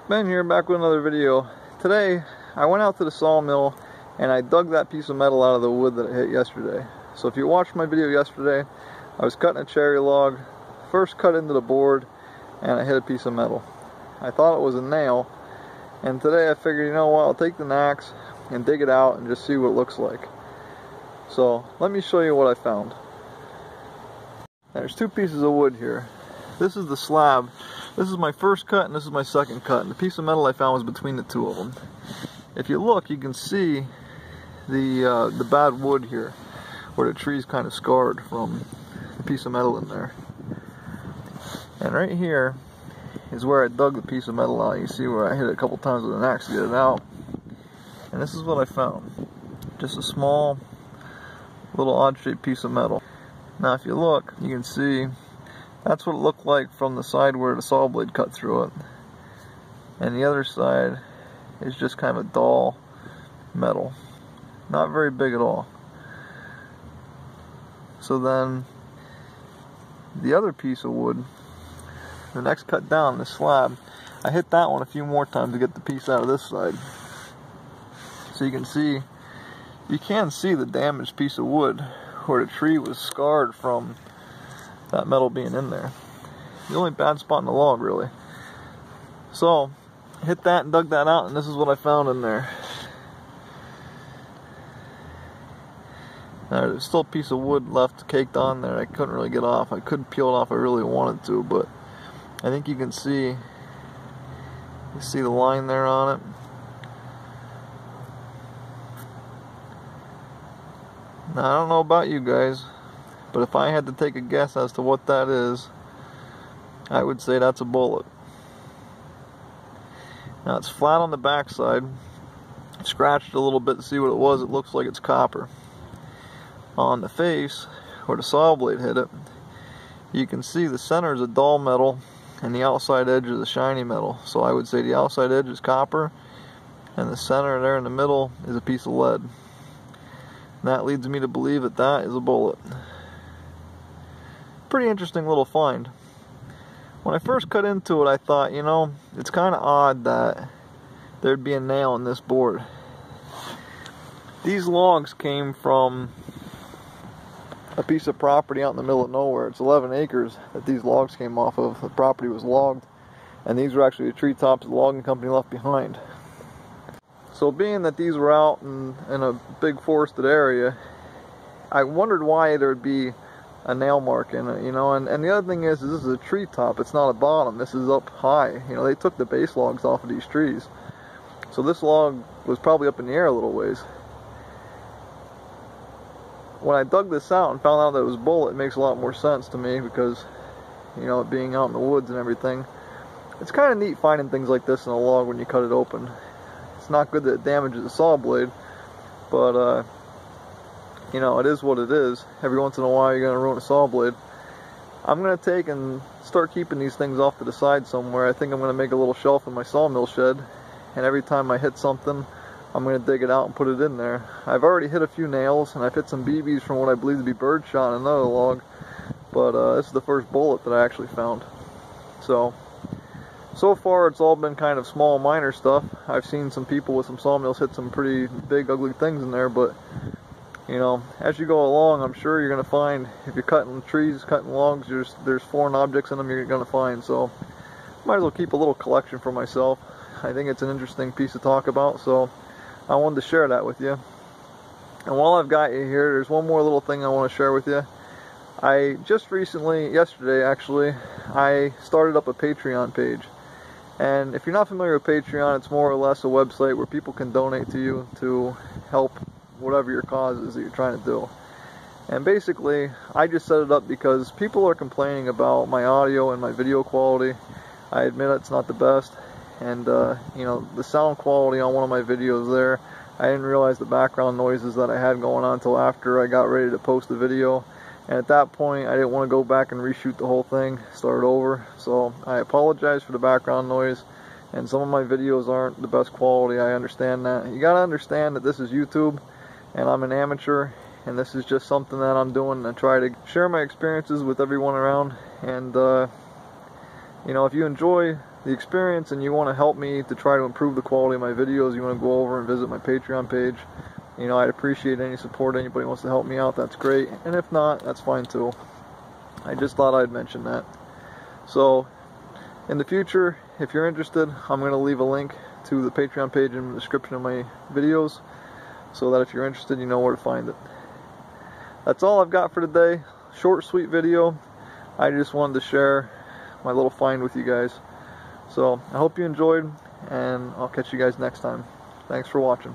Ben here, back with another video. Today I went out to the sawmill and I dug that piece of metal out of the wood that I hit yesterday. So if you watched my video yesterday, I was cutting a cherry log, first cut into the board, and I hit a piece of metal. I thought it was a nail, and today I figured, you know what, I'll take the axe and dig it out and just see what it looks like. So let me show you what I found. There's two pieces of wood here. This is the slab. This is my first cut and this is my second cut, and the piece of metal I found was between the two of them. If you look, you can see the bad wood here, where the tree's kind of scarred from the piece of metal in there. And right here is where I dug the piece of metal out. You see where I hit it a couple times with an axe to get it out. And this is what I found. Just a small, little odd-shaped piece of metal. Now if you look, you can see that's what it looked like from the side where the saw blade cut through it. And the other side is just kind of a dull metal. Not very big at all. So then, the other piece of wood, the next cut down, the slab, I hit that one a few more times to get the piece out of this side. So you can see the damaged piece of wood where the tree was scarred from that metal being in there. The only bad spot in the log, really. So, hit that and dug that out, and this is what I found in there. Now, there's still a piece of wood left caked on there I couldn't really get off. I could peel it off if I really wanted to, but I think you can see the line there on it. Now, I don't know about you guys, but if I had to take a guess as to what that is, I would say that's a bullet. Now it's flat on the back side. Scratched a little bit to see what it was. It looks like it's copper. On the face, where the saw blade hit it, you can see the center is a dull metal and the outside edge is a shiny metal. So I would say the outside edge is copper and the center there in the middle is a piece of lead. And that leads me to believe that that is a bullet. Pretty interesting little find. When I first cut into it, I thought, you know, it's kind of odd that there'd be a nail in this board. These logs came from a piece of property out in the middle of nowhere. It's 11 acres that these logs came off of. The property was logged, and these were actually the treetops the logging company left behind. So being that these were out in a big forested area, I wondered why there'd be a nail mark in it, you know, and the other thing is this is a treetop, it's not a bottom, this is up high. You know, they took the base logs off of these trees. So this log was probably up in the air a little ways. When I dug this out and found out that it was a bullet, it makes a lot more sense to me because, you know, it being out in the woods and everything. It's kind of neat finding things like this in a log when you cut it open. It's not good that it damages the saw blade, but you know, it is what it is. Every once in a while you're going to ruin a saw blade. I'm going to take and start keeping these things off to the side somewhere. I think I'm going to make a little shelf in my sawmill shed, and every time I hit something, I'm going to dig it out and put it in there. I've already hit a few nails, and I've hit some BBs from what I believe to be birdshot in another log, but this is the first bullet that I actually found. So far it's all been kind of small minor stuff. I've seen some people with some sawmills hit some pretty big ugly things in there, but you know, as you go along, I'm sure you're going to find, if you're cutting trees, cutting logs, there's foreign objects in them you're going to find. So, might as well keep a little collection for myself. I think it's an interesting piece to talk about, so I wanted to share that with you. And while I've got you here, there's one more little thing I want to share with you. I just recently, yesterday actually, I started up a Patreon page. And if you're not familiar with Patreon, it's more or less a website where people can donate to you to help whatever your cause is that you're trying to do. And basically, I just set it up because people are complaining about my audio and my video quality. I admit it's not the best, and you know, the sound quality on one of my videos there, I didn't realize the background noises that I had going on until after I got ready to post the video, and at that point I didn't want to go back and reshoot the whole thing, start over. So I apologize for the background noise, and some of my videos aren't the best quality. I understand that. You gotta understand that this is YouTube, and I'm an amateur, and this is just something that I'm doing to try to share my experiences with everyone around. And you know, if you enjoy the experience and you want to help me to try to improve the quality of my videos, you want to go over and visit my Patreon page, you know, I'd appreciate any support. Anybody wants to help me out, that's great. And if not, that's fine too. I just thought I'd mention that. So, in the future, if you're interested, I'm going to leave a link to the Patreon page in the description of my videos, so that if you're interested, you know where to find it. That's all I've got for today. Short, sweet video. I just wanted to share my little find with you guys. So, I hope you enjoyed, and I'll catch you guys next time. Thanks for watching.